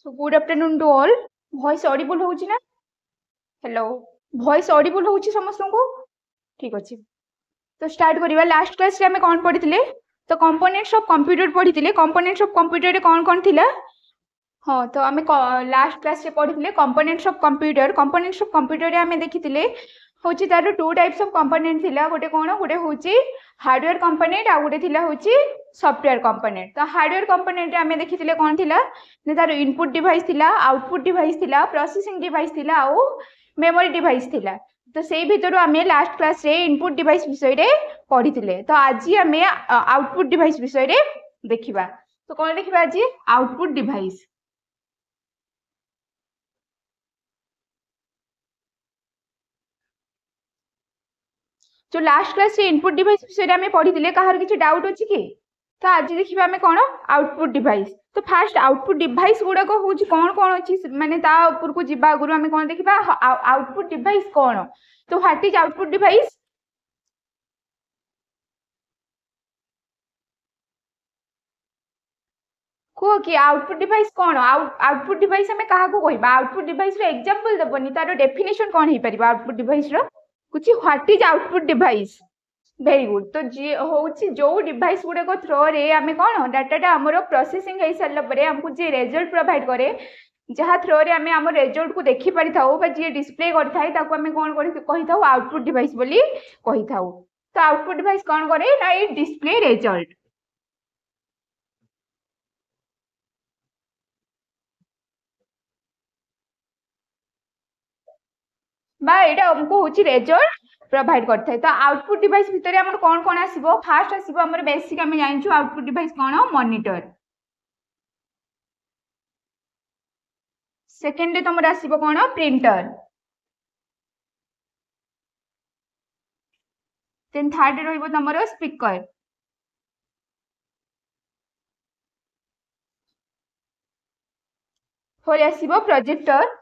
So good afternoon to all. Voice audible होउची ना? Hello. Voice audible होउची समस्तଙ୍କୁ? ठीक अछि. तो स्टार्ट करिवा लास्ट क्लास रे हमें कोन पढिथिले? तो कंपोनेंट्स ऑफ कंप्यूटर पढिथिले. कंपोनेंट्स ऑफ कंप्यूटर रे कोन थिला? हाँ तो आम लास्ट क्लास रे पढ़ी components of computer. Components of computer रे आम देखी हूँ तार टू टाइप्स ऑफ कंपोनेंट थिला. गोटे कौन गोटे हूँ हार्डवेयर कंपोनेंट आ गोटे थिला हूँ सॉफ्टवेयर कंपोनेंट. तो हार्डवेयर कंपोनेंट रे आम देखी कौन थिला तार इनपुट डिवाइस थिला, आउटपुट डिवाइस थिला, प्रोसेसिंग डिवाइस थिला आउ मेमोरी डिवाइस थिला. तो से भितर आम लास्ट क्लास रे इनपुट डिवाइस विषय रे पढ़ी. तो आज आम आउटपुट डिवाइस विषय रे देखिबा. तो कौन देखिबा आज आउटपुट डिवाइस. जो लास्ट क्लास रे इनपुट डिवाइस विषय आम पढ़ी कहार किसी डाउट अच्छी कि? तो आज देखिए आम कौन आउटपुट डिवाइस. तो फास्ट आउटपुट डिवाइस गुड़ाक हूँ कौन कौन अच्छी माने ता ऊपर को जीवा आगु आम कौन देखा आउटपुट डिवाइस कौन. तो व्हाट इज आउटपुट डिवाइस? कह कि आउटपुट डिवाइस कौन? आउटपुट डिवाइस आम क्या कहबा? आउटपुट डिवाइस एग्जांपल देबनी तार डेफिनेशन कौन हो पार आउटपुट डिवाइस कुछ what is output device. Very good. तो जी हूँ जो डिवाइस गुड़ाक थ्रो रे आम कौन डाटा आमर प्रोसेसिंग हो सारा आमको जी रिजल्ट प्रोवाइड करे जहाँ थ्रो रे आम आम रिजल्ट को देखी पारि जी डिस्प्ले करता कौन कही आउटपुट डिवाइस बोली कही था. तो आउटपुट डिवाइस कौन करे ना ये डिस्प्ले रिजल्ट. यहाँ हमको हूँ रिजल्ट प्रोवाइड करता है. तो आउटपुट डिवाइस भितर आम कौन कौन आसो? फास्ट आसो आम बेसिक आम जानूँ आउटपुट डिवाइस कौन मॉनिटर. सेकेंड तुम आसो कौन प्रिंटर. देन थर्ड रहिबो तुमरो स्पीकर. फोर आसो प्रोजेक्टर.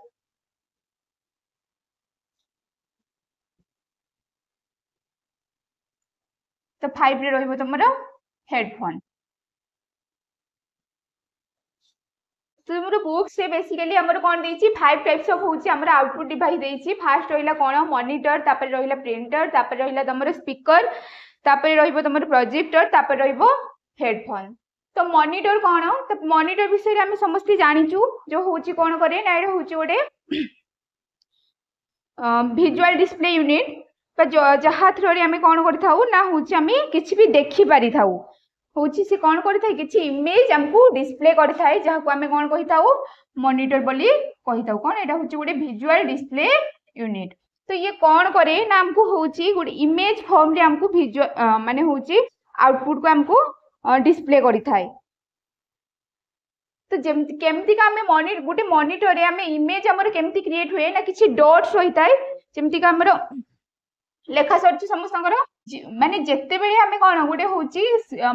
तो फाइव रे रहिबो तुमरो हेडफोन. तो तुम बुक से बेसिकली हमर कौन देछि फाइव टाइप्स ऑफ होछि हमर आउटपुट डिवाइस देछि. फास्ट रहिला कौन मॉनिटर, तापर रहिला प्रिंटर, तापर रहिला तुमरो स्पीकर, तापर रहिबो तुमरो प्रोजेक्टर, तापर रहिबो हेडफोन. तो मॉनिटर कौन? तो मॉनिटर विषय आम समस्त जानिचु जो होछि कौन करे ना एटा होछि गोटे विजुअल डिस्प्ले यूनिट. तो जहाँ थ्रो रे आम कौन करथाउ ना होछि आम किछि भी देखि पारि थाउ हूँ सी कौन करता है किसी इमेज आमको डिस्प्ले करता है जहाँ को आम कौन कही था मॉनिटर बोली कही था. कौन एटा हूँ गोटे विजुअल डिस्प्ले यूनिट. तो ये कौन करे ना आमको हूँ गोटे इमेज फॉर्म रे आमको विजुअल माने हूँ आउटपुट को आमको डिस्प्ले करता है. तो जमती केमती का आम गोटे मॉनिटर रे आम इमेज आमर केमती क्रिएट हुए ना किसी डॉट्स होता है जमती का आमर लेखा सर समस्त माने जिते बेले आम कौन गोटे हूँ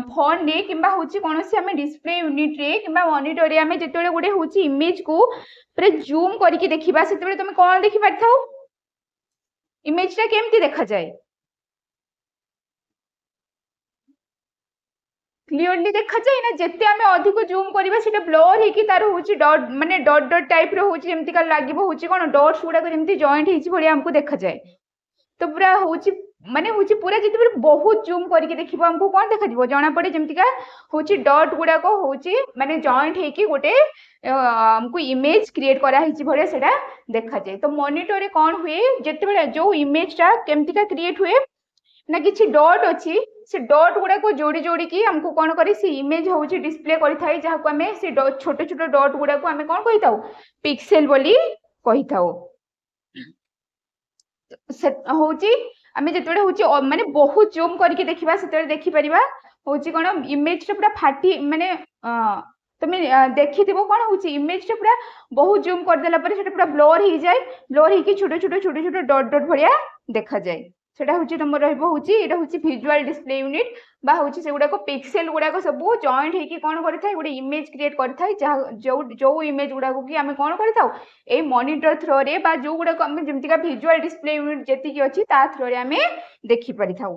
फोन रे कि कौन आम डिस्प्ले यूनिट रे कि मॉनिटर रे आम जिते गोटे हूँ इमेज को पूरा जूम करके देखा से तुम कौन देखी पारि थाउ इमेज टा केमती देखा जाए क्लियरली देखा जाए ना. जिते आम अधिक जूम करवा से ब्लर होगी तार हूँ डट माने डट डट टाइप रोमती का लगे हूँ कौन डट्स गुड़ाक जमी जॉइंट होती आमको देखा जाए. तो पूरा हूँ माने हूँ पूरा जिते बहुत जूम करके देखिबो हमको कौन देखा जना पड़े जमतीका हूँ डट गुड़ाक हूँ माने जॉइंट होगी गोटे हमको इमेज क्रिएट करा भाया सेटा देखा जाए. तो मॉनिटर रे कौन हुए जिते जो इमेजटा केमतीका क्रिएट हुए ना किसी डॉट अच्छी से डॉट गुड़ाक जोड़ी जोड़ी की हमको कौन करे से इमेज हूँ डिस्प्ले करता है जहाँ को आम से छोटे छोटे डॉट गुड़ाक आम कौन कही था पिक्सेल बोली कही था. हूँ आम जो हूँ माने बहुत जूम करके देखा से देखिपर हूँ कौन इमेज पूरा फाटी माने तुम देखी कौन हूँ इमेज पूरा बहुत जूम करदेला पूरा ब्लर हो जाए ब्लर हो छोटे छोटे छोटे छोटे डट डट भाया देखा जाए. सेटा हूँ तुम रहा विजुअल डिस्प्ले यूनिट बा हूँ से गुड़ाक पिक्सेल गुड़ाक सब जॉइंट होगी कौन करता है गोटे इमेज क्रिएट करता है जहाँ जो इमेज गुड़ाक कि आम कौन कर मॉनिटर थ्रो रे बा जो गुड़ाक आम जमती विजुअल डिस्प्ले यूनिट जी अच्छी थ्रो रे आम देखिपारि थाउ.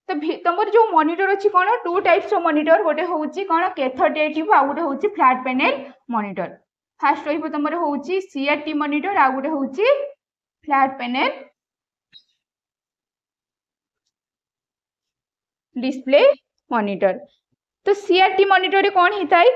तो तुम जो मॉनिटर अच्छी कौन टू टाइप्स ऑफ मॉनिटर गोटे हूँ कौन कैथोडेटिव आ गोटे हूँ फ्लैट पैनल मॉनिटर. फास्ट रहिबो तमर होउची सीआरटी मॉनिटर आ गुटे होउची फ्लैट पैनल डिस्प्ले मॉनिटर। तो सीआरटी मॉनिटर रे कोन हिताई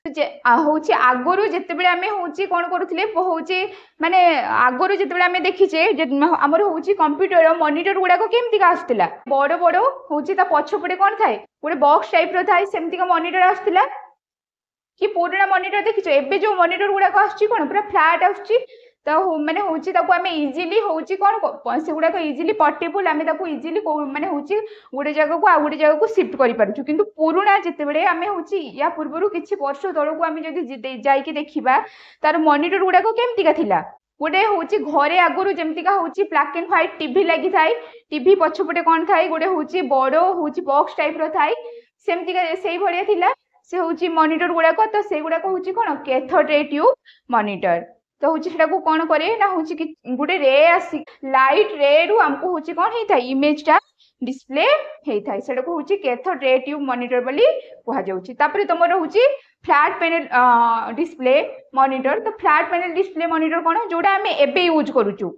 होउची आगरु जेतेबेले आमे होउची कोन करूथिले होउची माने आगरु जेतेबेले आमे देखिचे जे हमर होउची कंप्यूटर मॉनिटर गुडा को केमती का आस्तिला बड़ बड़ होउची ता पछपटे कोन थाए गोटे बॉक्स टाइप रो थाए सेमती का मॉनिटर आस्तिला कि पुराना मॉनिटर देखिছো एबे जो मॉनिटर गुडा को आछी कोन पूरा फ्लैट आछी तो माने होउची ताको आमे इजीली होउची कोन से गुडा को इजीली पोर्टेबल आमे ताको इजीली माने होउची गोटे जगह को आ गोटे जगह को शिफ्ट करि पारछु किंतु पुराना जेतेबेले आमे होउची या पूर्वरु किछि वर्ष तळको आमे जदी जाईकी देखिबा तार मॉनिटर गुडा को केमती का थिला गोटे होउची घरे आगुरु जेमती का होउची ब्लैक एंड व्हाइट टीवी लागि थाई टीवी पछपटे कोन थाई गोटे होउची बडो होउची बॉक्स टाइप रो थाई सेमती का सेही भलिया थिला से होउची मॉनिटर गुडा को तो से गुडा को होउची कोन कैथोड रे ट्यूब मॉनिटर तो होउची सेटा को कोन करे ना होउची कि गुटे रे आसी लाइट रे रु हमको होउची कोन हेता इमेज टा डिस्प्ले हेता सेटा को होउची कैथोड रे ट्यूब मॉनिटर बोली कहा जाउची तापरे तमरो होउची फ्लैट पैनल डिस्प्ले मॉनिटर तो फ्लैट पैनल डिस्प्ले मॉनिटर कोन जोडा हमें एबे यूज करूचू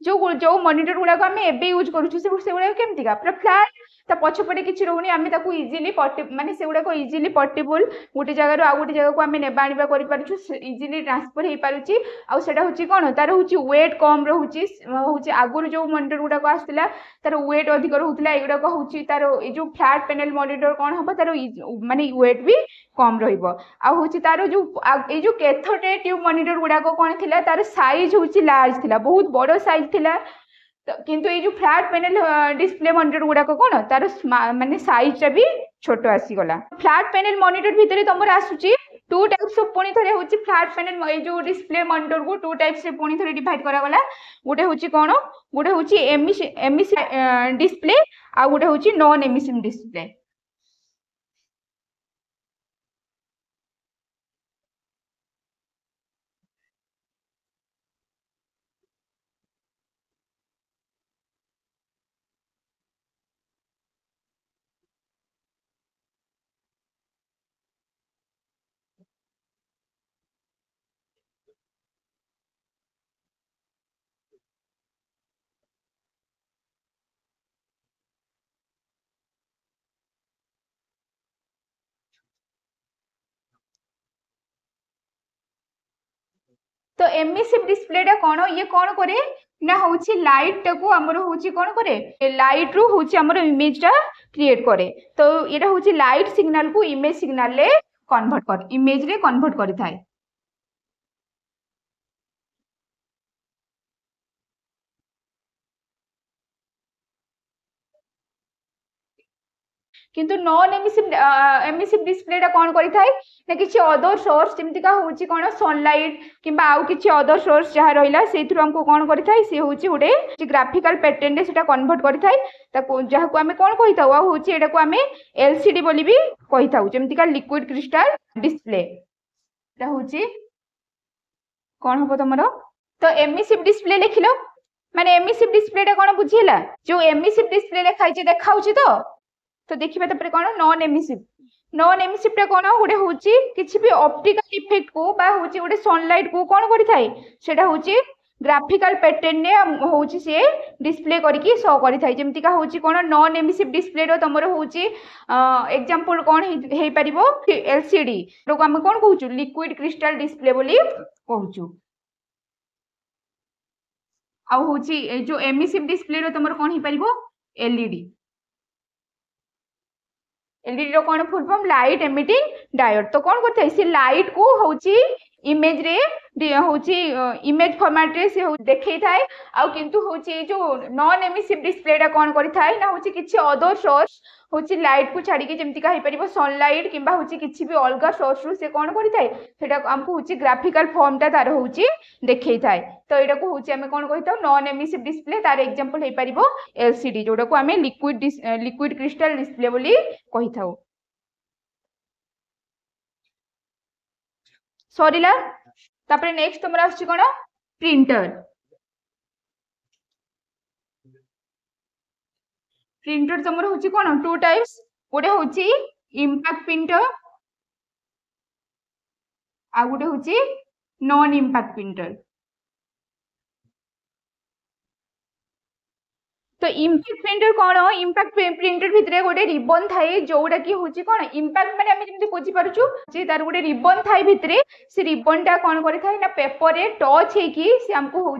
जो मॉनिटर गुडा को हमें एबे यूज करूचू से गुडा केमती का पूरा फ्लैट ता पछपटे किछि रहउनी आमे ताकू इजीली माने से गुडा को इजीली पोर्टेबल गोटे जगह रो आ गोटे जगह को आमे नेबा आनिबा करि पारुछु इजीली ट्रांसफर हे पारुची आ सेटा होची कोन तार होची वेट कम रहउची होची आगुर जो मॉनिटर गुडा को आस्तिला तार वेट अधिक रहउतला एगुडा को होची तार ए जो फ्लैट पैनल मॉनिटर कोन हबा तार माने वेट भी कम रहिबो आ होची तार जो ए जो कैथोड रे ट्यूब मॉनिटर गुडा को कोन थिला तार साइज होची लार्ज थिला बहुत बड़ो साइज थिला तो किंतु ये जो फ्लैट पैनल डिस्प्ले मॉनिटर गुडा को कोन तार माने साइज टा भी छोटो आसी गला फ्लैट पैनल मॉनिटर भीतर तमर आसुची टू टाइप्स ऑफ पुनी थरे होची फ्लैट पैनल ए जो डिस्प्ले मॉनिटर को टू टाइप्स रे पुनी थरे डिवाइड करा गला गोटे होची कोन गोटे होची एमिसिव डिस्प्ले आ गोटे होची नॉन एमिसिव डिस्प्ले तो एमिसिव डिस्प्ले टा कोन ये कोन करे ना होची लाइट टाको हमर होची कोन करे लाइट रू होची हमर इमेज टा क्रिएट करे तो एटा होची लाइट सिग्नल को इमेज सिग्नल ले कन्वर्ट कर इमेज रे कन्वर्ट करि थाए किंतु नॉन एमिसिव डिस्प्ले टा कोन करि थाए ना किछि अदर सोर्स जेमति का होची कोन सनलाइट किबा आउ किछि अदर सोर्स जहा रहिला सेथुर हमको कोन करि थाए से होची गुटे ग्राफिकल पैटर्न रे सेटा कन्वर्ट करि थाए ताको जहा को हमें कोन कहि थाउ आ होची एटा को हमें एलसीडी बोली भी कहि थाउ जेमति का लिक्विड क्रिस्टल डिस्प्ले एटा होची कोन हबो तमरो तो एमिसिव डिस्प्ले लिखिलो माने एमिसिव डिस्प्ले टा कोन बुझिला जो एमिसिव डिस्प्ले लिखाइ जे देखाउची तो देखिबा तपरे कोन नॉन एमिसिव टा कोन गोटे होची किछि भी ऑप्टिकल इफेक्ट को बा होची गोटे सनलाइट को कोन करि थाए सेटा होची ग्राफिकल पैटर्न ने होची से डिस्प्ले करके शो करि थाए जेमति का होची कोन नॉन एमिसिव डिस्प्ले रो तमरो होची एग्जांपल कोन हे परिबो एलसीडी रो हम कोन कहूचु लिक्विड क्रिस्टल डिस्प्ले बोली कहूचु आ होची जो एमिसिव डिस्प्ले रो तमरो कोन हे परिबो एलईडी एलईडी रो कोन full form light emitting diode तो कोन करथै से लाइट को होची इमेज रे होची इमेज फॉर्मेट रे से देखै थाए आ किंतु होची जो नॉन एमिसिव डिस्प्ले टा कोन करि थाए ना होची किछि अदर सोर्स होची लाइट को छाडी के जेमति का हे परिबो सनलाइट किबा होची किछि भी अलगा सोर्स रु से कोन करि थाए सेटा हमको होची ग्राफिकल फॉर्म टा तार होची देखै थाए तो एटा को होची हमें कोन कहितो नॉन एमिसिव डिस्प्ले तार एग्जांपल हे परिबो एलसीडी जोडा को हमें लिक्विड क्रिस्टल डिस्प्ले बोली कहि थाउ सरीला तापरे नेक्स्ट तुमरा आछि कोन प्रिंटर प्रिंटर तुमरा होछि कोन टू टाइप्स गोटे होछि इंपैक्ट प्रिंटर आ गोटे होछि नॉन इम्पैक्ट प्रिंटर। तो इम्पैक्ट प्रिंटर कौन इम्पैक्ट प्रिंटर भितर गोटे रिबन थाए जोटा कि हूँ कौन इम्पैक्ट माने आम जमी बुझी पार्चु तार गोटे रिबन थाए भितर से रिबन टा कौन करे ना पेपर रे टच होगी आमको हूँ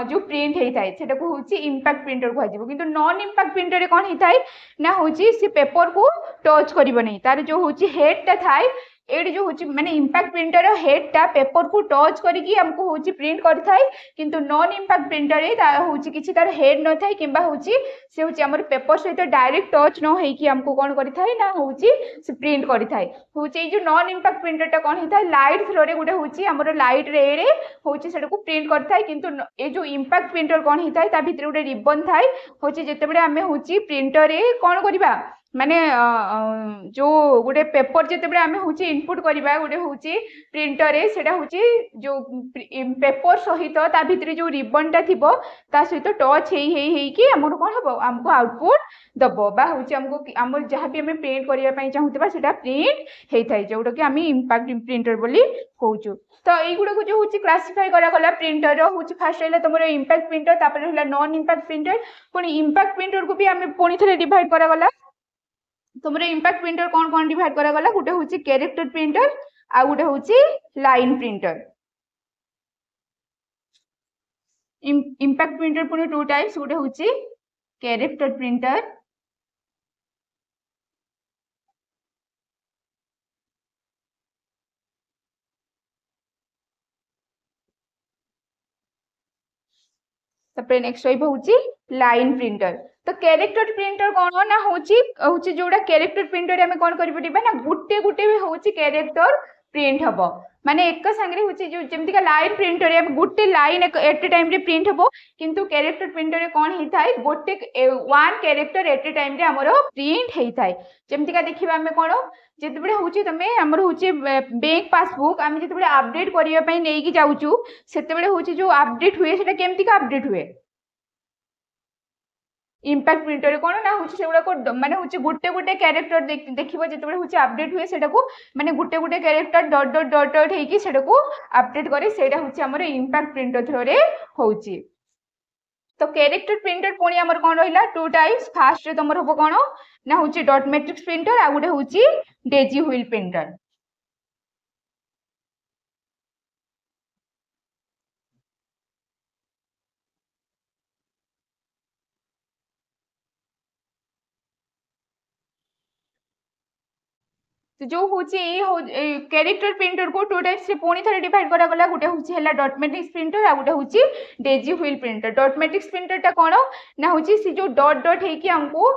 जो प्रिंट होता है सेटा को हूँ इम्पैक्ट प्रिंटर कह किंतु नॉन इम्पैक्ट प्रिंटर कौन होता है ना हूँ सी पेपर को टच कर तार जो हूँ हेड टा थाए ये जो हूँ माने इम्पैक्ट प्रिंटर हेड टा पेपर को टच करके हमको हूँ प्रिंट करथाय किंतु नॉन इम्पैक्ट प्रिंटर हूँ किसी तार हेड न थाए किंबा हूँ से हूँ आम पेपर सहित डायरेक्ट टच न होइकी हमको कौन करथाय ना हूँ से प्रिंट करथाय हूँ जो नॉन इम्पैक्ट प्रिंटर टा कौन होता है लाइट थ्रो रे गोटे हूँ आमर लाइट रे हूँ से प्रिंट करथाय किंतु ये जो इम्पैक्ट प्रिंटर कौन होता है ता भीतर गोटे रिबन थाए हूँ जितेबाला आम हूँ प्रिंटर रे कौन करवा माने जो गोटे पेपर जितेबाला आम हूँ इनपुट करवा गोटे हूँ प्रिंटर रे सेटा हूँ जो पेपर सहित ता भीतर जो रिबन टा थिबो ता सहित टच हेई हमर कौन हम हमको आउटपुट दबो बा हूँ हमको आम जहाँ भी आम प्रिंट करने चाहूबा सेटा प्रिंट होता है जोटा कि आम इम्पैक्ट प्रिंटर बोली कहूँ। तो युवा को जो हूँ क्लासीफाई कराला प्रिंटर हूँ फास्ट रहा तुम इम्पैक्ट प्रिंटर तापर रहा नॉन इम्पैक्ट प्रिंटर पुणी इम्पैक्ट प्रिंटर को भी आम पुणी थे डिवाइड कराला तुम इम्पैक्ट प्रिंटर कौन कौन डिवाइड कराला गोटे हूँ कैरेक्टर प्रिंटर आ गोटे हूँ लाइन प्रिंटर। इम्पैक्ट प्रिंटर पुणी टू टाइप्स गोटे हूँ कैरेक्टर प्रिंटर नेक्स्ट हूँ लाइन प्रिंटर। तो कैरेक्टर प्रिंटर कौन ना हूँ जोड़ा कैरेक्टर प्रिंटर आम कौन कर ना गुटे गुटे हूँ कैरेक्टर प्रिंट हम माने एक सांगे हूँ जो जमी लाइन प्रिंटर आम गोटे लाइन एट ए टाइम रे प्रिंट हम किंतु कैरेक्टर प्रिंटर कौन होता है गोटे वन कैरेक्टर एट ए टाइम रे आमर प्रिंट होता है जमीका देखा आम कौन जिते हूँ तुम आमर हूँ बैंक पासबुक आम जो अपडेट करने नहीं जाऊँ से हूँ जो अपडेट हुए केमती अपडेट हुए इम्पैक्ट प्रिंटर कौन ना हूँ से माने हूँ गोटे गोटे कैरेक्टर देखिए जो हूँ अपडेट हुए माने गोटे गोटे कैरेक्टर डट डट डट डट होगी अपडेट करे से हूँ आमर इम्पैक्ट प्रिंटर थ्रो रे हूँ। तो कैरेक्टर प्रिंटर पुणी आमर कौन रहा टू टाइप्स फास्ट तुम हम कौन ना हूँ डट मैट्रिक्स प्रिंटर आ गोटे हूँ डेजी हुइल प्रिंटर। तो जो हूँ कैरेक्टर प्रिंटर को टू टाइप्स पुणी थे डिवाइड कराला गोटे हूँ डट मैट्रिक्स प्रिंटर आ गोटे हूँ डेजी हुइल प्रिंटर। डट मैट्रिक्स प्रिंटर टा कौन ना हूँ सी जो डट डट होगी आमको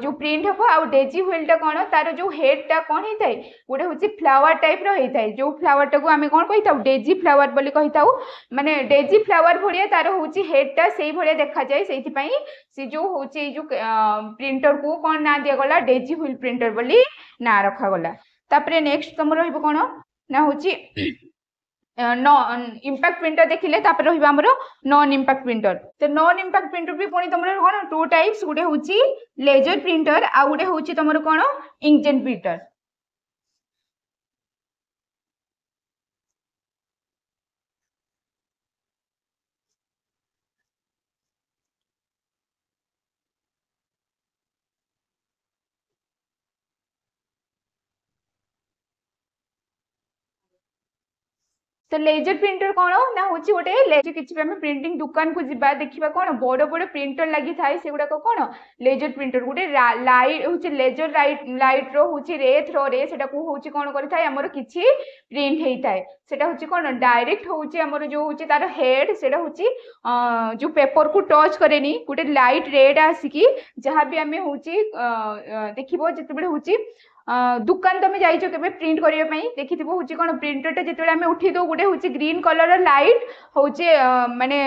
जो प्रिंट हम आ डेजी हुइल टा कौन तार जो हेड टा कौन होता है गोटे हूँ फ्लावर टाइप होता है जो फ्लावर टाक आम कौन कही था डेजी फ्लावर बोली कही था माने डेजी फ्लावर भाया तार हूँ हेड टा से भाया देखा जाए से सी जो हूँ जो प्रिंटर को कौन ना दिगला डेजी हुइल प्रिंटर बोली ना रखागला। तापरे नेक्स्ट तुम कौन ना हूँ इम्पैक्ट प्रिंटर देखिले तापर रहिबा नॉन इम्पैक्ट प्रिंटर। तो नॉन इम्पैक्ट प्रिंटर भी पुणी तुम कौन टू टाइप्स गोटे हूँ लेजर प्रिंटर आ गोटे हूँ तुम कौन इंकजेट प्रिंटर। तो लेजर प्रिंटर कौन ना हूँ गोटे लेजर किसी भी प्रिंटिंग दुकान को जीवा देखा कौन बड़ बड़ प्रिंटर लगी थाए से गुड़ाक कौन लेजर प्रिंटर गोटे लाइट हूँ लेजर लाइट रो हूँ रे थ्रो रे से हूँ कौन करे आमर किसी प्रिंट होता है सेटा हूँ कौन डायरेक्ट हूँ आमर जो हूँ तार हेड से हूँ जो पेपर को टच करे गोटे लाइट रेड आसिकी जहाँ भी आम हूँ देखो जिते हूँ दुकान तुम जाइए के प्रिंट करने देखी हूँ कौन प्रिंटर जो आम उठी दो गोटे हूँ ग्रीन कलर लाइट हूँ माने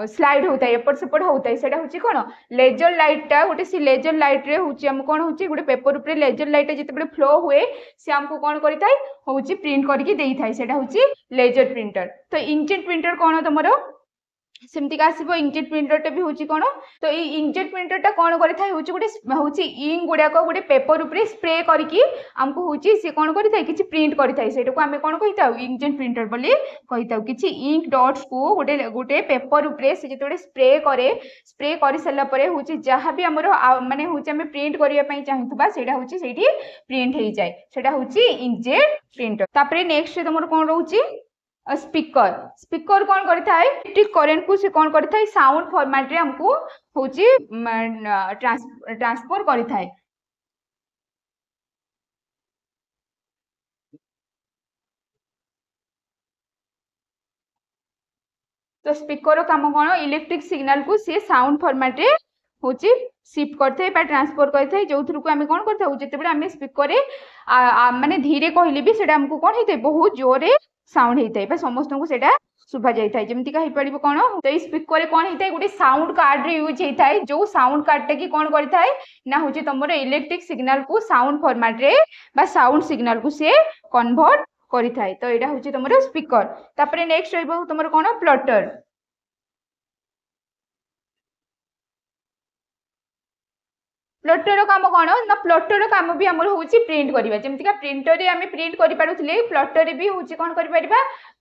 स्लाइड होता है एपट सेपट होता है से हूँ कौन लेजर लाइटा गोटे सी लेजर लाइट रे हूँ आम कौन हूँ गोटे पेपर उपर लेजर लाइट जिते फ्लो हुए सी आमको कौन करें हूँ प्रिंट करके से हूँ लेजर प्रिंटर। तो इंकजेट प्रिंटर कौन तुम सेमतिका आसीबो इंकजेट प्रिंटर भी होची कोन तो ये इंकजेट प्रिंटर कोन करिथाय होची गोटे होची इंक गुडाक गोटे पेपर ऊपर स्प्रे करके हमको होची से कोन करिथाय किछि प्रिंट करिथाय सेटा को हमें कोन कहिताउ इंकजेट प्रिंटर बोली कहिताउ किछि इंक डॉट्स को गोटे गोटे पेपर ऊपर से जेतोडे स्प्रे करि सल्ला परे होची जहां भी हमर माने होची हमें प्रिंट करिया पई चाहितबा सेटा होची सेठी प्रिंट हे जाय सेटा होची इंकजेट प्रिंटर तापरे नेक्स्ट तमर कोन रहउची स्पीकर स्पीकर कौन करता है इलेक्ट्रिक करंट को से कौन करता है साउंड फॉर्मेट रे हमको होची ट्रांसफर करता है तो स्पीकर काम कौन इलेक्ट्रिक सिग्नल को से साउंड फॉर्मेट रे होची शिफ्ट करते हैं ट्रांसफर करते हैं जो थ्रू को आम कौन करता जिते आम स्पीकर माने धीरे कहले भी सेटा हमको कौन होता है बहुत जोरे साउंड होता है समस्त को सेटा शुभा जाए जमीका हो पार कौन तो स्पीकर कौन होता है गोटे साउंड कार्ड रे यूज होता है जो साउंड कार्ड टा कि कौन करता है ना हूँ तुम इलेक्ट्रिक सिग्नल को साउंड फॉर्मेट रे बा साउंड सिग्नल को सी कन्वर्ट करता है तो यहाँ हूँ तुम स्पीकर तापर नेक्स्ट रही तुम कौन प्लटर प्लटर काम कौन ना प्लटर काम भी आम हूँ प्रिंट करवा जमीका प्रिंटर आम प्रिंट करें प्लटर भी हूँ कौन कर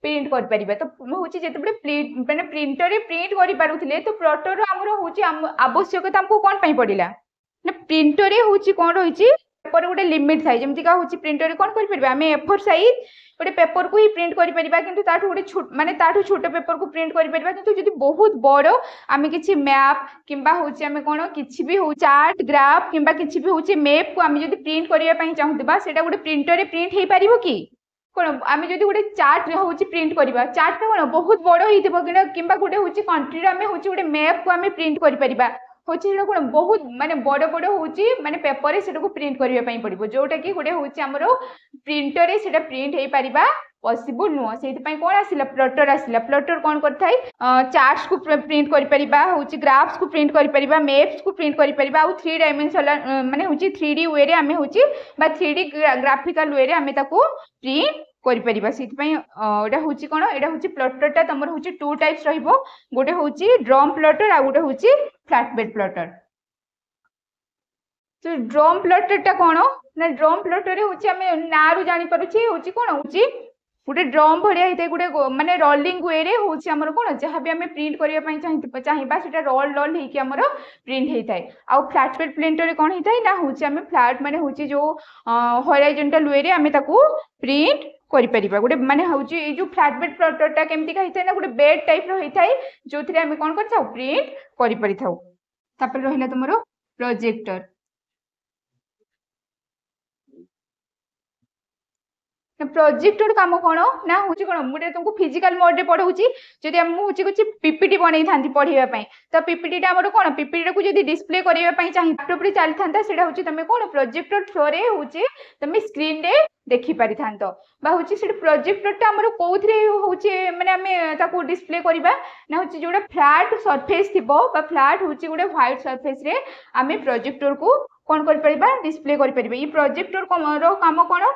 प्रिंट कर तो हूँ जिते मैंने प्रिंटर प्रिंट करें तो प्लटर आमर हूँ आवश्यकता आमको कौन पड़ा ना प्रिंटर हूँ कौन रही पेपर गोटे लिमिट थाए जमीका हूँ प्रिंटर कौन कर आम एफर साइज गोटे पेपर को ही प्रिंट कर गोटे माने छोट पेपर को प्रिंट कर बहुत बड़ आम कि मैप कि हूँ कौन कि भी हूँ चार्ट ग्राफ कि भी हूँ मैप को आम जो प्रिंट करने चाहूबा से गोटे प्रिंटर प्रिंट हो पार कि कौन आम जो गोटे चार्ट हूँ प्रिंट करवा चार्ट कौन बहुत बड़ हो कि गोटे हूँ कंट्री आम हूँ गोटे मैप को आम प्रिंट कर हूँ कौन बहुत माने बड़ बड़ हूँ माने पेपर से प्रिंट करने पड़ो जोटा कि गोटे हूँ आमर प्रिंटर से प्रिंट हो पार पॉसिबल नुह से कौन आसला प्लटर आसला प्लटर कौन करता चार्ट्स को प्रिंट कर हूँ ग्राफ्स को प्रिंट कर मैप्स को प्रिंट कर आउ 3 डायमेंशनल माने हूँ 3D वे रे आम हूँ 3D ग्राफिकल वे रे आम प्रिंट करिपरिबा एटा हूँ कौन एटा हूँ प्लटर तुम हूँ 2 टाइप्स रहिबो गोटे हूँ ड्रम प्लटर आ गोटे हूँ फ्लैटबेड प्लटर तो ड्रम प्लटर टा कौन ना ड्रम प्लटर हूँ आम ना रू जानी पारुछे हूँ कौन हूँ गोटे ड्रम भाया होता है गोटे माने रोलिंग वे रे हूँ आमर कौन जहाँ भी आम प्रिंट करने चाहिए रोल रोल होमर प्रिंट होता है आउ फ्लैटबेड प्रिंटर कौन होता है ना हूँ आम फ्लैट माने हूँ जो हॉरिजॉन्टल वे रे आम प्रिंट करिपरिबा गोटे माने हूँ जो फ्लैटबेड प्लटरटा केमती होता है ना गोटे बेड टाइप होता है जो थी आम कौन कर प्रिंट कर रहा तुम प्रोजेक्टर प्रोजेक्टर काम कौन ना हूँ कौन मुझे तुमको फिजिकल मोड रे पढ़ाऊँगी जब मुझे कुछ पीपीटी बनई था पढ़ाई तो पीपीटी आम कौन पीपीटी को जब डिस्प्ले करने चाहिए लैपटॉप रे चली था से हूँ तुम कौन प्रोजेक्टर थ्रो रे हूँ तुम स्क्रीन रे देखी पारि था हूँ से प्रोजेक्टर आमर कौ हूँ मैंने आम डिस्प्ले करवा ना हूँ जो फ्लैट सरफेस थी फ्लैट हूँ गोटे व्हाइट सरफेस रे आम प्रोजेक्टर को कौन कर डिस्प्ले कर ये प्रोजेक्टर काम कौन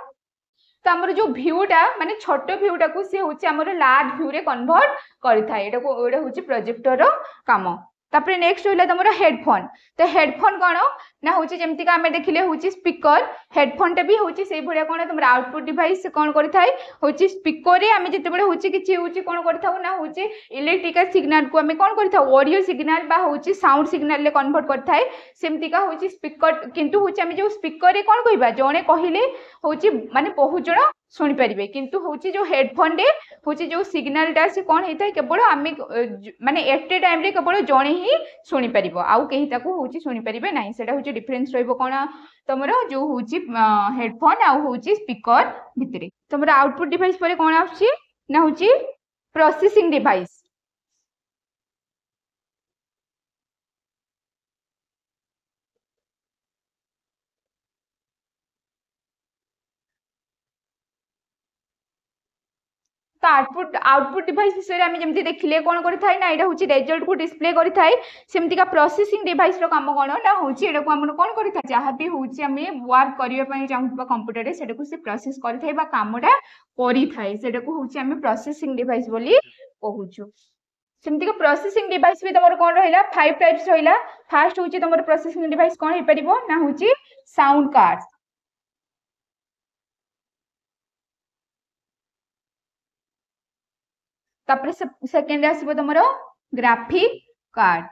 तो आमर जो भ्यूटा माने छोट भ्यूटा को सी हूँ आमर लार्ज भ्यू रे कन्वर्ट करता हूँ प्रोजेक्टर काम तापर नेक्स्ट होइला तुम हेडफोन तो हेडफोन कौन ना हूँ जमीका आम देखिले हूँ स्पीकर हेडफोन टा भी हूँ से भाया कौन तुम आउटपुट डिवाइस कौन करता हूँ स्पीकर आम जिते हूँ कि हूँ कौन कर ना हूँ इलेक्ट्रिकल सिग्नल को आम कौन कर ऑडियो सिग्नल बा हूँ साउंड सिग्नल कन्वर्ट करता है सेमतिका हूँ स्पीकर किंतु हूँ आम जो स्पीकर कौन कह जड़े कहले हूँ माने बहुत जन शुणी पारे किंतु हूँ जो हेडफोन रे हूँ जो सिग्नलटा से कौन होता है केवल आम माने एट ए टाइम रे केवल जड़े ही शुणी पार आउ कहीं हूँ शुणी पारे ना से हूँ डिफरेन्स रौन तुम जो हूँ हेडफोन आउ हूँ स्पीकर भितर तुम आउटपुट डिवाइस पर कौन आना हूँ प्रोसेसिंग डिवाइस तो आउटपुट डिवाइस विषय में जमी देखिले कौन करता ना यहाँ हूँ रिजल्ट को डिस्प्ले करता है सेमतिका प्रोसेसिंग डिवाइस काम कौन ना हूँ यहाँ आम कौन करता जहाँ भी हूँ आम वर्क करने चाहूँ कंप्यूटर से प्रोसेस करता कमटा कर हूँ आम प्रोसेसिंग डिवाइस बोली कहूँ सेमती प्रोसेसिंग डिवाइस भी तुम कौन रहा 5 टाइप्स रहा फास्ट हूँ तुम प्रोसेसिंग डिवाइस कौन हो पार ना हूँ साउंड कार्ड तापर सेकेंड आसो तुम ग्राफिक कार्ड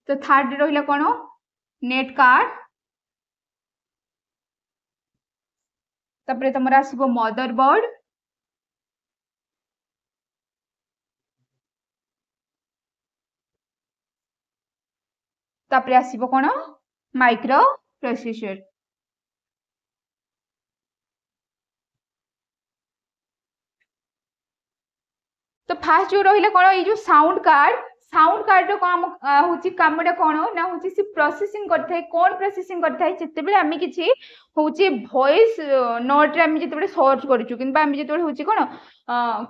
तो थर्ड रहा कौन नेट कार्ड तापर तुम आसो मदरबोर्ड तापर आसो कौन माइक्रो प्रोसेसर तो फास्ट जो रहा कौन ये जो साउंड कार्ड काम हूँ कमटा कौन ना हूँ सी प्रोसेसिंग करता कौन प्रोसेसिंग करता है जिते आम कि हूँ वॉइस नोट आम जो सर्च करूँ कि आम जो हूँ कौन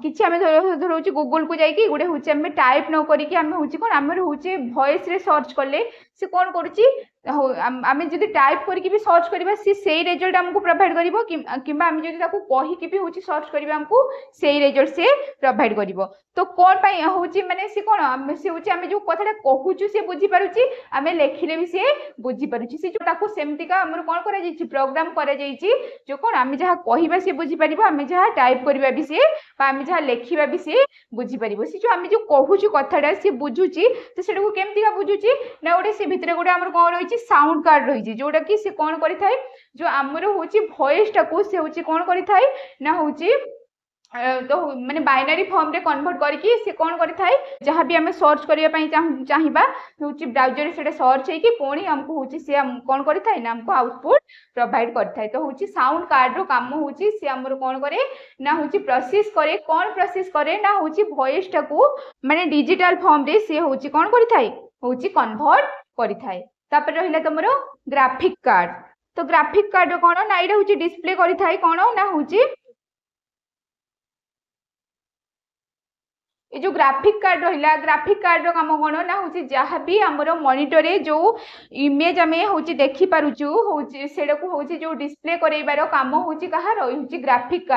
किसी आम धर हूँ गूगल को जाकि गोटे हूँ आम टाइप न करके आम हूँ कौन आम हूँ वॉइस रे सर्च कले सी कौन करुच्ची आम जो टाइप करके भी सर्च करवा सी से रिजल्ट आमको प्रोवाइड कर कि आम जो कहीकि भी हूँ सर्च करवा आमको से रिजल्ट से प्रोवाइड कर तो कौन हूँ मानने सी कौन सी हूँ आम जो कथा कहूँ सी बुझीपारे आम लिखिले भी सी बुझीपारे सी जो सेमतिका आम कौन कर प्रोग्राम कर जो कौन आम जहाँ कह सी बुझीपार आम जहाँ टाइप करवा भी सी आम जहाँ लिखा भी सी बुझीपार सी जो आम जो कहूँ कथाटा सी बुझुची तो सेटा को केमतिका बुझुची ना गोटे से भितर गोटे आम कौन रही साउंड कार्ड रही जोटा कि सी कौन करें जो आमर हूँ वॉइस टाक से हूँ कौन करें ना हूँ तो माने बाइनरी फॉर्म रे कन्वर्ट करके से कौन करें जहाँ भी आम सर्च करने चाहिए हूँ ब्राउजर से सर्च होगी पुणी आमको हूँ सी कौन करें ना आमको आउटपुट प्रोवाइड करता तो हूँ साउंड कार्ड रो काम हूँ सी आमर कौन करे ना हूँ प्रोसेस करे कौन प्रोसेस करे ना हूँ वॉइस टाक माने डिजिटल फॉर्म रे सी हूँ कौन करें हूँ कन्वर्ट करें तापर रहा तुम ग्राफिक कार्ड तो ग्राफिक कार्ड रो कौन ना यहाँ हूँ डिस्प्ले करें कौन ना हूँ ये जो ग्राफिक कार्ड रहा ग्राफिक कार्ड रो काम कौन ना हूँ जहाँ भी आमर मॉनिटर जो इमेज आम हूँ देखी पारुचु हूँ से हूँ जो डिस्प्ले करवार काम हूँ कहार हूँ ग्राफिक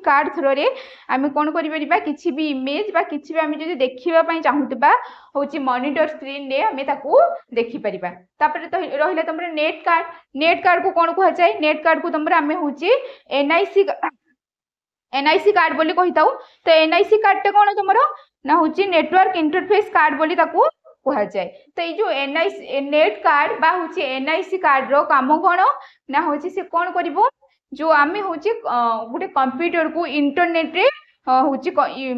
कार्ड थ्रो रे आम कौन कर किसी भी इमेज बा किसी भी आम जो देखापी चाहूबा हूँ मॉनिटर स्क्रीन रे आम देखिपर तापर तो रहा तुम नेट कार्ड को कौन कहुए नेट कार्ड को तुम आम हूँ एनआईसी कार्ड बोली कही था तो एनआईसी कार्ड टे कौन तुम ना हूँ नेटवर्क इंटरफेस कार्ड बोली ताकू कह जाए तो ये जो एनआईसी नेट कार्ड बा हूँ एनआईसी कार्ड रो काम कौन ना हूँ से कौन कर जो आम हूँ गोटे कंप्यूटर को इंटरनेट रे हूँ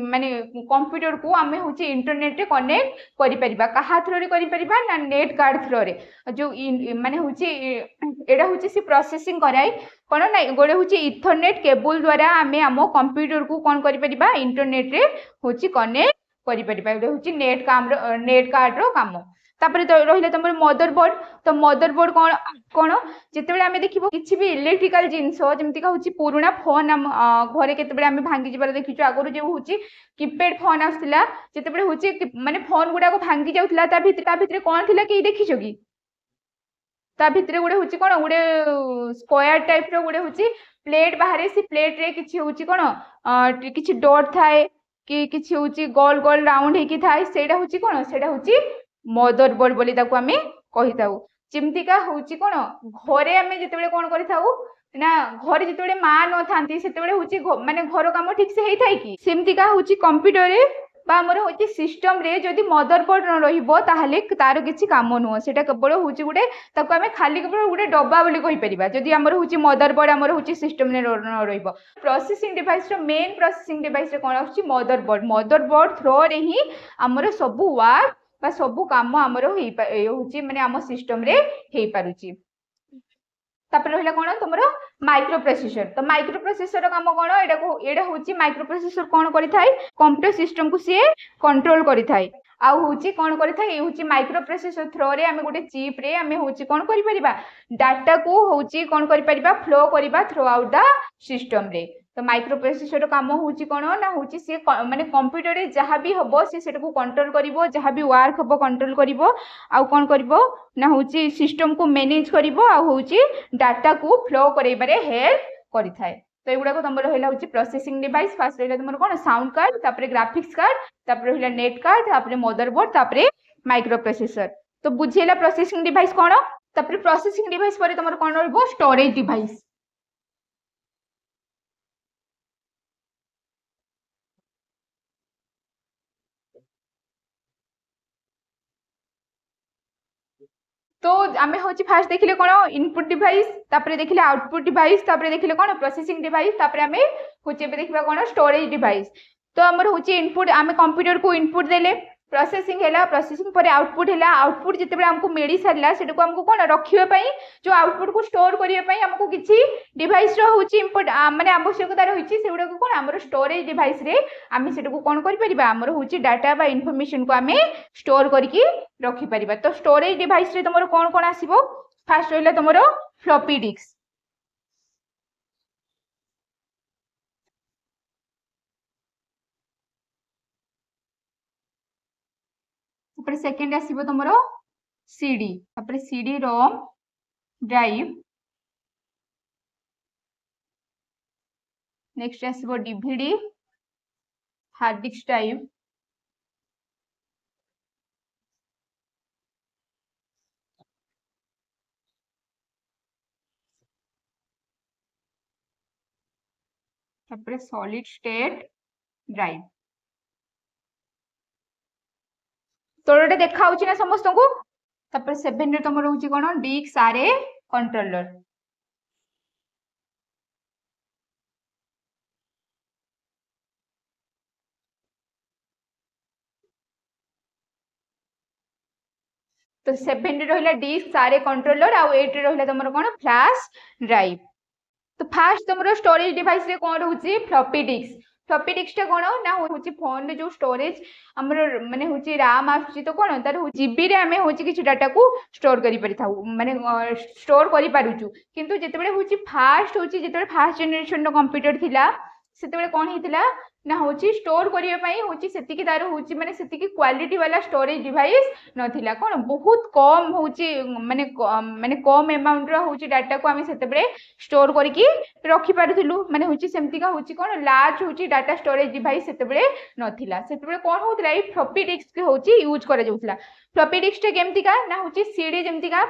माने कंप्यूटर को आम हूँ इंटरनेट रे कनेक्ट करिपरिबा कहा थ्रो रे करिपरिबा ना नेट कार्ड थ्रो रे जो माने हूँ एडा हूँ से प्रोसेसिंग कराई कौन ना गोटे हूँ इथरनेट केबल द्वारा आम आम कंप्यूटर को कौन करिपरिबा इंटरनेट रे हूँ कनेक्ट करिपरिबा गोटे हूँ नेट कार्ड रो काम तापर तो रहा तुम मदरबोर्ड तो मदरबोर्ड कौन कौन जिते आम देखो किसी भी इलेक्ट्रिकल जिनस जमीका हूँ पुराणा फोन आम घरे केते आम भांगी जबार देखीचु आगुरी जो हूँ कीपैड फोन आसला जिते हूँ माने फोन गुड़ाक भांगी जाऊला भितर कौन थी कि देखीच कि ता भितर गोटे हूँ कौन गोटे स्क्वायर टाइप रो गोटे हूँ प्लेट बाहर से प्लेट रे किसी हूँ कौन किसी डॉट थाए कि किसी हूँ गोल गोल राउंड होकी थाए सेटा हूँ कौन सेटा हूँ मदरबोर्ड बोली ताकू आमे कही थाउ चिमतिका होची कोन घरे आमे जतेबेले कोन करि थाउ ना घरे जतेबेले मा न थांती सेतेबेले होची माने घर काम ठीक से हेई थाई कि सेमतिका होची कंप्यूटर रे बा हमर होची सिस्टम रे जदि मदरबोर्ड न रहिबो ताहाले तार किछि काम नुह सेटा केवल होची गुडे ताकू आमे खाली केवल गुडे डब्बा बोली कहि परिबा जदि हमर होची मदरबोर्ड हमर होची सिस्टम रे न रहिबो प्रोसेसिंग डिवाइस रो मेन प्रोसेसिंग डिवाइस रे कोन होची मदरबोर्ड थ्रो रे ही हमर सब वर्क बा सबू काम आमर माने आम सिस्टम रे हेई पारुची तापर रहिला कोन तुमरो माइक्रो प्रोसेसर तो माइक्रो प्रोसेसर काम कोन एडा होची माइक्रो प्रोसेसर कोन करि थाई कंप्यूटर सिस्टम को से कंट्रोल करि थाई आ होची कोन करि थाई होची माइक्रो प्रोसेसर थ्रो रे आमे गोटे चिप रे आमे होची कोन करि परिबा डाटा को होची कोन करि परिबा फ्लो करिबा थ्रू आउट द सिस्टम रे तो माइक्रो प्रोसेसर काम होची कोन ना होची से माने कंप्यूटर रे जहाँ भी हबो से सेटा को कंट्रोल करिवो जहाँ भी वर्क हबो कंट्रोल करिवो आ कोन करिवो ना होची सिस्टम को मैनेज करिवो आ होची डाटा को फ्लो करैबारे हेल्प करिथाय तो एगुडा को तुमर होला होची प्रोसेसिंग डिवाइस फर्स्ट रहला तुमर कोन साउंड कार्ड तापरे ग्राफिक्स कार्ड तापरे होला नेट कार्ड तापरे मदरबोर्ड तापरे माइक्रो प्रोसेसर तो बुझेला प्रोसेसिंग डिवाइस कोन तापरे प्रोसेसिंग डिवाइस परे तुमर कोन रहबो स्टोरेज डिवाइस तो आमे होची फास्ट देखिले कोन इनपुट डिवाइस तापरे देखिले आउटपुट डिवाइस तापरे देखिले कोन प्रोसेसिंग डिवाइस तापरे आमे होची बे देखिबा कोन स्टोरेज डिवाइस तो हमर होची इनपुट आमे कंप्यूटर को इनपुट देले प्रोसेसिंग हैला प्रोसेसिंग पर आउटपुट हैला आउटपुट जितेबे हमको मिली सारला सेटा को हमको कोन रखिबे पई जो आउटपुट को स्टोर करिवे पई हमको किछि डिवाइस रो होची इनपुट माने आवश्यकता रहिछि सेउडा को कोन हमर स्टोरेज डिवाइस रे आमे सेटा को कोन करि परिबा हमर होची डाटा बा इन्फॉर्मेशन को आमे स्टोर करके रखि परिबा तो स्टोरेज डिवाइस रे तमरो कोन कोन आसीबो फास्ट होइला तमरो फ्लॉपी डिस्क ऊपर सेकंड आसीबो तमरो सीडी ऊपर सीडी रोम ड्राइव नेक्स्ट आसीबो डीवीडी हार्ड डिस्क ड्राइव तापरे सॉलिड स्टेट ड्राइव तोड़े देखा होची ना समस्त को तापर 7 रे तमरो होची कोन डिस्क आरए कंट्रोलर तो 7 रे रहला डिस्क आरए कंट्रोलर आ 8 रे रहला तमरो कोन फ्लैश ड्राइव तो फास्ट तमरो स्टोरेज डिवाइस रे कोन होची फ्लॉपी डिस्क टा कोन ना होची फोन रे जो स्टोरेज हमर माने होची रैम आछी तो कोन तार जीबी रे हमें होची किछ डाटा को स्टोर करि परिथाउ माने स्टोर करि पारुचु किंतु जेतेबेले होची फास्ट होची जेतेबेले फास्ट जनरेशन रो कंप्यूटर थिला सेतेबेले कोन हिथिला ना होची स्टोर करिया पई होची सेतिकी तार होची माने सेतिकी क्वालिटी वाला स्टोरेज डिवाइस नथिला कोन बहुत कम होची माने माने कम अमाउंट रो होची डाटा को हमें सेतेबेले स्टोर करके रखि पारुथलु माने होची सेमतिका होची कोन लार्ज होची डाटा स्टोरेज डिवाइस सेतेबेले नथिला सेतेबेले कोन होतला ई फ्लॉपी डिस्क होची यूज करा जाउतला फ्लॉपी डिस्क केमतिका ना होची सीडी जेमतिका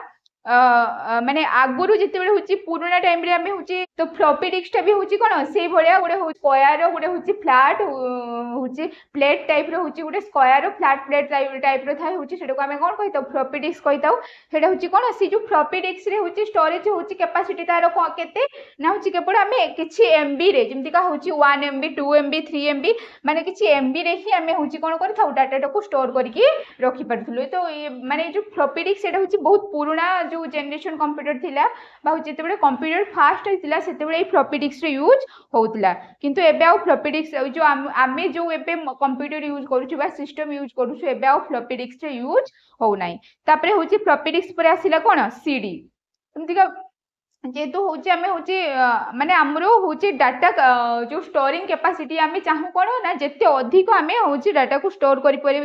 माने आगुरु जितेबेले होची पुराना टाइम रे हमें होची तो फ्लॉपी डिस्क भी होची कोन से भलिया गुडे हो स्क्वायर गुडे होची फ्लैट होची प्लेट टाइप रो होची गुडे स्क्वायर फ्लैट प्लेट टाइप रो थाय होची सेटा को हमें कोन कहिताउ फ्लॉपी डिस्क कहिताउ सेटा होची कोन सी जो फ्लॉपी डिस्क रे होची स्टोरेज होची कैपेसिटी तारो केते ना होची केपड हमें किछि एमबी रे जेमतिका होची 1 एमबी 2 एमबी 3 एमबी माने किछि एमबी रे ही हमें होची कोन करथाउ डाटा को स्टोर करके रखि परथुलो तो माने जो फ्लॉपी डिस्क सेटा होची बहुत पुराना जो जनरेशन कंप्यूटर थिला बा जेतेबेले कंप्यूटर फास्ट हितला सेतेबेले ई फ्लॉपी डिस्क रे यूज होउतला किंतु एबे आ फ्लॉपी डिस्क जो आमे जो एबे कंप्यूटर यूज करूछु बा सिस्टम यूज करूछु एबे आ फ्लॉपी डिस्क रे यूज हो नाही तापरे होची फ्लॉपी डिस्क पर आसिला कोन सीडी तुमतिका जेतु होची हमें होची माने हमरो होची डाटा जो स्टोरिंग कैपेसिटी हमें चाहू कोन ना जत्ते अधिक हमें होची डाटा को स्टोर करके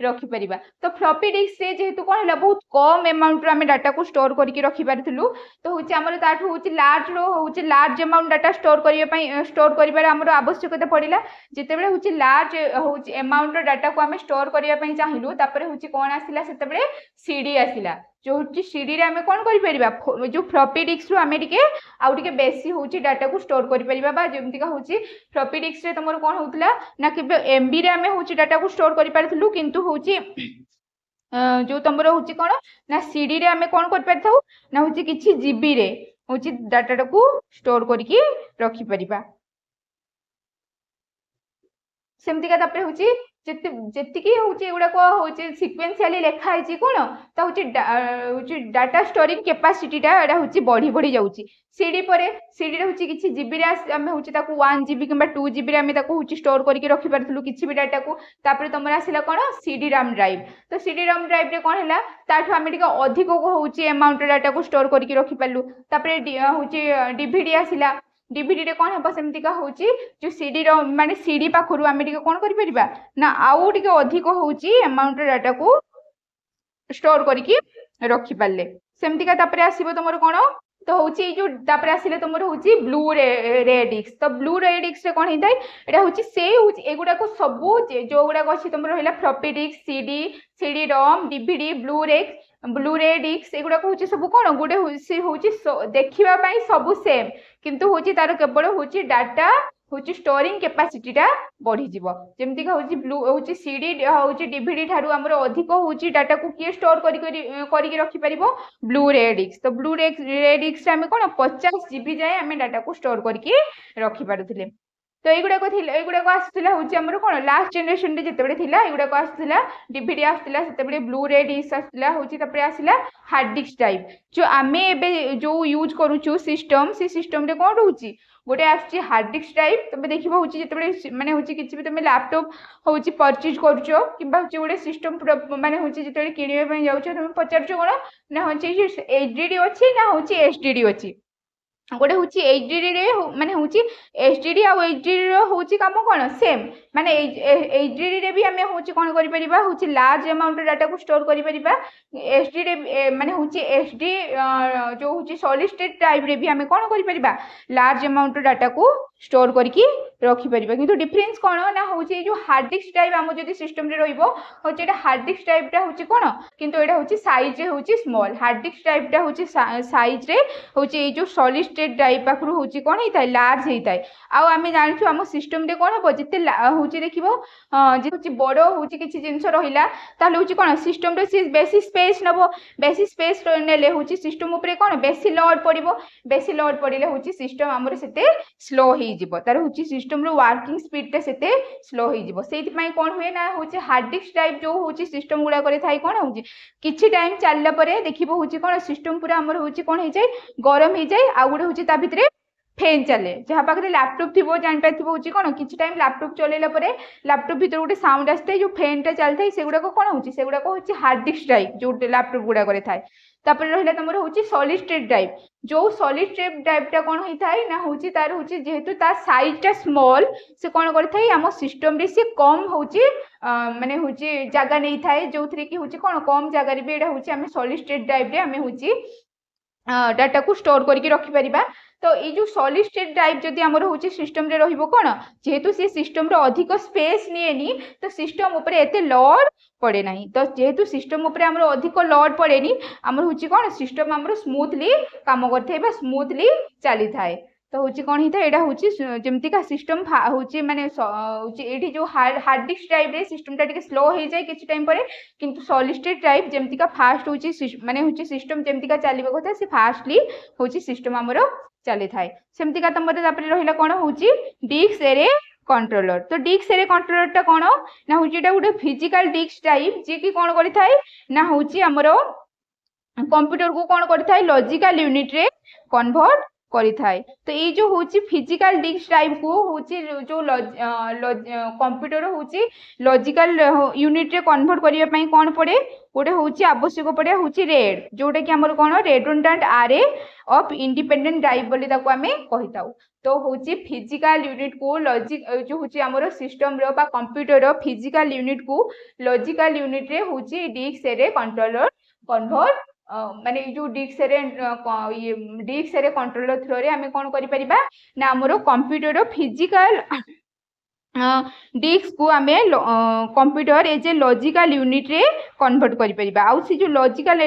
रखि परिबा तो फ्लॉपी डिस्क से जेतु कोन हला बहुत कम अमाउंट रो हमें डाटा को स्टोर करके रखि पारथुलु तो होची हमर ताठु होची लार्ज अमाउंट डाटा स्टोर करिया पई स्टोर करिबार हमर आवश्यकता पडिला जेतेबेले होची लार्ज होची अमाउंट रो डाटा को हमें स्टोर करिया पई चाहिलु तापरे होची कोन आसिला सेतेबेले सीडी आसिला जो सीडी रे हमें कोन करि परिबा जो फ्लॉपी डिस्क रो हमें टिके आउ टिके बेसी होची डाटा को स्टोर करि परिबा बा जेमति का होची फ्लॉपी डिस्क रे तमरो कोन होतला ना कि एमबी रे हमें होची डाटा को स्टोर करि पारथलु किंतु होची जो तमरो होची कोन ना सीडी रे हमें कोन करि परथाउ ना होची किछि जीबी रे होची डाटा को स्टोर करके रखि परिबा सेमति का तापरे होची जेतिकी होची एगुडा को होची सिक्वेंशियली लेखा आइची कोन ता होची डाटा स्टोरिंग कैपेसिटी टा एडा होची बढ़ी जाउची सीडी परे सीडी रे होची किछि जीबी रे हमें होची ताको 1 जीबी किबा 2 जीबी रे हमें ताको होची स्टोर करके रखि परथलु किछि भी डाटा को तापरे तमरा आसिला कोन सीडी रैम ड्राइव तो सीडी रैम ड्राइव रे कोन हैला ताठु हमें टिका अधिक को होची अमाउंट डाटा को स्टोर करके रखि परलु तापरे होची डीवीडी आसिला डीवीडी रे कौन हम सेमतिका हूँ जो सीडी माने सीडी पाखु आम कौन कर ना आउ टे अधिक हूँ अमाउंट डाटा को स्टोर करके रखिपारे सेमतिका आसो तुम कौन तो हूँ जो आसिले तुम हूँ ब्लू रे डिस्क तो ब्लू रे डिस्क कौन होता है यहाँ हूँ से एगुड़ाक सब जो गुड़ाक अच्छी तुम रहा floppy disk CD ROM DVD blue रे डिस्क एगुड़ाक हूँ सब कौन गोटे हूँ देखापी सब सेम किंतु हूँ तार केवल हूँ डाटा हूँ स्टोरिंग कैपेसिटीटा बढ़ी जमती हूँ ब्लू हूँ सीडी हूँ डीवीडी ठारू आमर अधिक हूँ डाटा को किए स्टोर करके रखिपर ब्लू रे डिस्क तो ब्लू रे डिस्क आम कौन 50 GB जाए आम डाटा को स्टोर करके रखिपारे तो युड़ाक आसूला हूँ आमर कौन लास्ट जेनेरेशन जिते युड़ाक आसूला डीवीडी आसूला से ब्लू रे डिस्क आसूला हूँ आसला हार्ड डिस्क टाइप जो आम ए जो यूज करुचु सिस्टम से सिस्टम रे कौन रोचे गोटे आस हार्ड डिस्क टाइप तुम देख हूँ जो मैंने हूँ किसी भी तुम लैपटॉप हूँ परचेज कर गोटे सिस्टम माने हूँ जो किणवा जाऊँ तुम पचार कौन ना हूँ एचडीडी अच्छी ना हूँ एचडीडी अच्छी गोटे हूँ एचडीडी रे माने हूँ एचडीडी आउ एचडीडी हूँ कम कौन सेम माने एचडीडी रे भी आम हूँ कौन कर हूँ लार्ज अमाउंट डाटा को स्टोर कर एचडीडी माने हूँ एचडी जो हूँ सॉलिड स्टेट टाइप रे भी आम कौन कर लार्ज अमाउंट डाटा को स्टोर करके रखिपर किंतु डिफरेंस कौन ना हूँ जो हार्ड डिस्क टाइप आम जो सिस्टम रे रोचे हार्ड डिस्क टाइपटा हूँ कौन किंतु यहाँ हूँ सैज रे हूँ स्मॉल हार्ड डिस्क टाइपटा हूँ सैज रे हूँ जो सॉलिड स्टेट टाइप पाखु हूँ कौन होता है लार्ज होता है आम जानूँ आम सिस्टम रे कौन हम जिते हूँ देख बड़ हूँ किसी जिनस रहा हूँ कौन सिस्टम रे बेसी स्पेस नब बेसी स्पेस ने हूँ सिस्टम उपर कौन बेसी लोड पड़ो बेसी लोड पड़े हूँ सिस्टम आमर से स्लो तार हूँ सिस्टम रो वर्किंग स्पीड से स्लो हो कौन हुए ना हूँ हार्ड डिस्क टाइप जो हूँ सिस्टम गुड़ाक थाए कौन हूँ किसी टाइम चलला देखिए हूँ कौन सिस्टम पूरा आमर हूँ कौन हो जाए गरम हो जाए आउ गोटे हूँ ता भितर फैन चले जहाँ पाखे लैपटॉप थी जानपार हूँ कौन किसी टाइम लैपटॉप चलैला लैपटॉप भीतर गोटे साउंड आसता है जो फैनटा चलता है सेगुड़ाक कौन हूँ सेगुड़ाक हूँ हार्ड डिस्क टाइप जो लैपटॉप गुड़ाक थाए तापर रहा तुम हूँ सॉलिड स्टेट टाइप जो सॉलिड स्टेट टाइपटा कौन होता है ना हूँ तार हूँ जेहेतु तार साइजटा स्मॉल से कौन कर आम सिस्टम रे सी कम हूँ माने हूँ जगह नहीं थाए जो थी कि हूँ कौन कम जगार भी यहाँ हूँ आम सॉलिड स्टेट टाइप रे आम हूँ डाटा को स्टोर करके रखिपर तो ये जो सॉलिड स्टेट टाइप जदि आमर हूँ सिस्टम रे रहिबो कौन जेहेतु से सिस्टम रो अधिक स्पेस निएनी तो सिस्टम उपर एते लोड पड़े ना तो जेहेतु सिस्टम उपर आमर अधिक लोड पड़ेनी आमर हूँ कौन सिस्टम आमर स्मूथली काम करथे स्मूथली चली थाए तो हूँ कौन होता है यहाँ हूँ जमती सिस्टम हूँ माने ये जो हार्ड डिस्क टाइप रे सिस्टम टा स्लो हो जाए किसी टाइम पर किंतु सॉलिड स्टेट टाइप जमती फास्ट हूँ माने हूँ सिस्टम जमती चलवा कथा से फास्टली हूँ सिस्टम आमर चली थाए सेमतिका तुम रहा कौन हूँ डिस्क एरे कंट्रोलर तो डिस्क एरे कंट्रोलर टा कौन ना हूँ गोटे फिजिकल डिस्क टाइप जी की कौन कर ना हूँ आमर कंप्यूटर को कौन कर लॉजिकल यूनिट रे कन्वर्ट करिथाए तो ये जो हूँ फिजिकल डिस्क टाइप को हूँ जो कंप्यूटर हूँ लॉजिकल यूनिट रे कन्वर्ट करने कौन पड़े गोटे हूँ आवश्यक पड़े हूँ रेड जोटा कि आमर कौन redundant array of independent drive बोली ताको आमे कहिताउ तो हूँ फिजिकल यूनिट को लॉजिक जो हूँ आमर सिस्टम रो बा कंप्यूटर रो फिजिकल यूनिट को लॉजिकल यूनिट रे हूँ डिस्क एरे कंट्रोलर कन्वर्ट माने जो डिस्क एरे कंट्रोलर थ्रो रे आमे कौन करि परिबा ना हमरो कंप्यूटर फिजिकल डिस्क को आमे computer as a logical unit रे कन्वर्ट करि परिबा आउ से जो लॉजिकल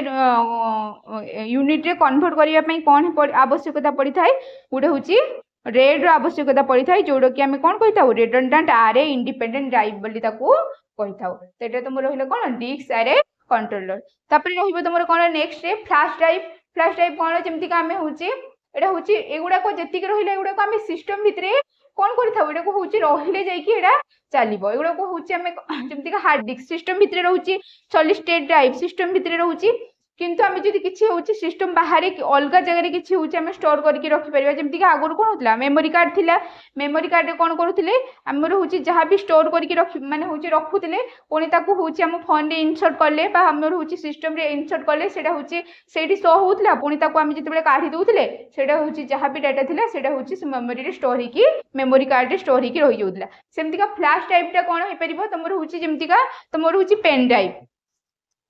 यूनिट रे कन्वर्ट करिया पई कौन आवश्यकता पड़ी थाए गोटे होची रेड रो आवश्यकता पड़ी थाए जोडो कि आमे कौन कहिताउ रेडंडेंट आरे इंडिपेंडेंट ड्राइव बोली ताको कहिताउ सेटा तुम रहिला कौन डिस्क एरे कंट्रोलर तापर रहिबो तुमर कौन नेक्स्ट रे फ्लैश ड्राइव कौन जमती का आमे होची एटा होची एगुडा को जति के रहिला एगुडा को आमे सिस्टम भितरे कौन करिथाउ एटा को होची रहिले जाई कि एटा चलिबो एगुडा को होची आमे जमती का हार्ड डिस्क सिस्टम भितरे रहउची सॉलिड स्टेट ड्राइव सिस्टम भितरे रहउची किंतु आम जब किसी हूँ सिस्टम बाहर अलग जगह किसी हूँ आम स्टोर करके रखिपर जमीक आगुरी कौन होता मेमोरी कार्ड थिला मेमोरी कार्ड कौन करुले आमर हूँ जहाँ भी स्टोर करके रखी माने हूँ रखुले पुणी ताकू हूँ आम फोन रे इनसर्ट कले आमर हूँ सिस्टम रे इनसर्ट कले से हूँ से शो होता पुणी ताकू आम जिते काढ़ी दौले से हूँ जहाँ भी डाटा थिला से हूँ मेमोरी रे स्टोर होगी मेमोरी कार्ड रे स्टोर होगी रही जाऊला सेमतिका फ्लैश टाइप टा कौन हो पार तुम हूँ जमीका तुम हूँ पेन ड्राइव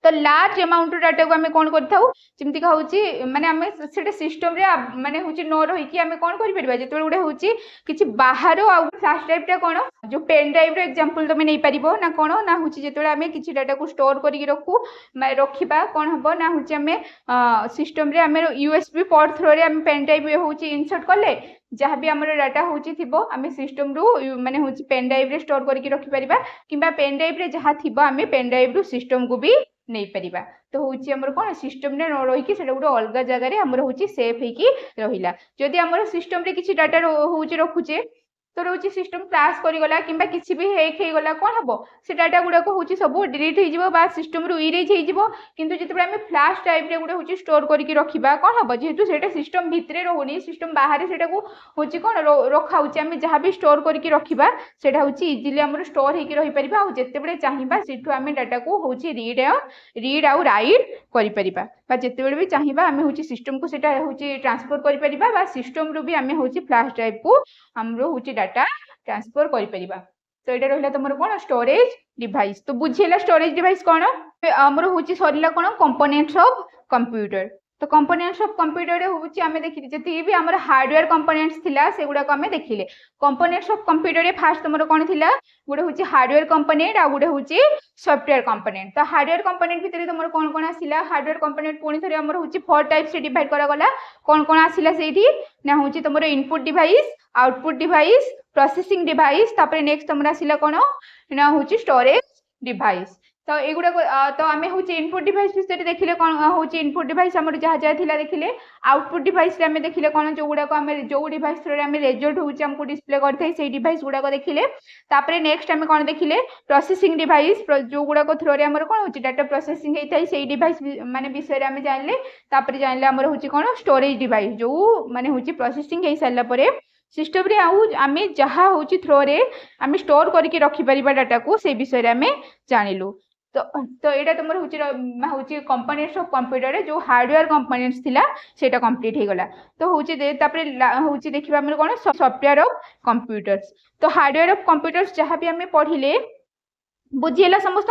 तो लार्ज अमाउंट डाटा को आम कौन करमती हूँ माने आम से सिस्टम रे माने हूँ न रही आम कौन कर जो गोटे हूँ कि बाहर आ फ्लैश ड्राइव टा कौन जो पेन ड्राइव एग्जांपल तुम नहीं पार ना कौन ना हूँ जो आम किसी डाटा को स्टोर करके रखू रखा कौन हम ना हूँ आम सिस्टम रे आम यूएसबी पोर्ट थ्रो रे आम पेन ड्राइव हूँ इनसर्ट कले जहाँ भी आम डाटा हूँ आम सिस्टम रू माने हूँ पेन ड्राइव रे स्टोर करके रखिपर कि पेन ड्राइव रे जहाँ थी आम पेन ड्राइव रू सिस्टम को भी नहीं परिबा तो हूँ आमर कौन सिस्टम रे न रही से गोटे अलग जगह आमर हूँ सेफ होगी रहा जदि आमर सिस्टम रे किसी डाटा हूँ रखुचे तो रोचे सिस्टम क्राश करगला कि किसी भी हैक हो गला कौन हम से डाटा गुड़ाक हूँ सब डिलीट हो सिस्टम रू इरेज हो किंतु जिते आम फ्लैश टाइप रे गोटे हूँ स्टोर करके रखा कौन हम जेहेतु से सिस्टम भितर रोनी सिस्टम बाहर से हूँ कौन रखा आम जहाँ भी स्टोर करके रखा से हूँ इजिली आम स्टोर होकर रही पार आते चाहिए से आम डाटा को हूँ रीड आउ राइट कर जिते भी चाहिए आम हूँ सिस्टम को हूँ ट्रांसफर कर सिस्टम रू भी आम हूँ फ्लैश ड्राइव को आम हूँ डाटा ट्रांसफर कर तो ये रहा तुम कौन स्टोरेज डिवाइस तो बुझेगा स्टोरेज डिवाइस कौन आमर हूँ सरला कौन कंपोनेंट्स ऑफ कंप्यूटर तो कंपोनेंट्स ऑफ कंप्यूटर हूँ आम देखिए जी भी आम हार्डवेयर कंपोनेंट्स थिला से गुड़ाक आम देखिले कंपोनेंट्स ऑफ कंप्यूटर फास्ट तुम कौन थिला गोटे हूँ हार्डवेयर कंपोनेंट आ गोटे हूँ सॉफ्टवेयर कंपोनेंट तो हार्डवेयर कंपोनेंट भितर तुम कौन कौन आसला हार्डवेयर कंपोनेंट पुणी थे आम हूँ 4 टाइप से डिवाइड करागला कौन कौन आसला से ना हूँ तुम input device output device processing device तापर नेक्स्ट तुम आसला कौन ना हूँ स्टोरेज डिवाइस तो युवा तो आम हूँ इनपुट डिवाइस विषय देखिले कौन हूँ इनपुट डिवाइस आम जहाँ जहाँ थी देखिले आउटपुट डिवाइस आम देखिले कौन जो गुड़ाक आम जो डिवाइस थ्रू आम रेजल्ट हूँ आमको डिस्प्ले करते से डिवाइस गुड़ाक देखिले तापर नेक्स्ट आम कौन देखिले प्रोसेसिंग डिवाइस जो गुड़ाक थ्रू आम कौन हो डाटा प्रोसेसिंग होता है से डिवाइस माने विषय आम जानले तापर जानले आम हूँ कौन स्टोरेज डिवाइस जो माने हूँ प्रोसेसिंग हो सारापर सिस्टम रे आम जहाँ हूँ थ्रो रे आम स्टोर करके रखिपर डाटा को से विषय आम जानिलु तो यहाँ तुम हूँ कंपोनेंट्स ऑफ कंप्यूटर जो हार्डवेयर कंपोनेंट्स थिला सेटा कंप्लीट हो गला तो हूँ हूँ देखिए आम कौन सॉफ्टवेयर ऑफ कंप्यूटर्स तो हार्डवेयर ऑफ कंप्यूटर्स जहाँ भी आम पढ़िले बुझीला समस्त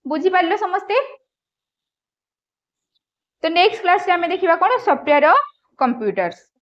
बुझीपार समस्ते तो नेक्स्ट क्लास आम देखा कौन सॉफ्टवेयर ऑफ कंप्यूटर्स।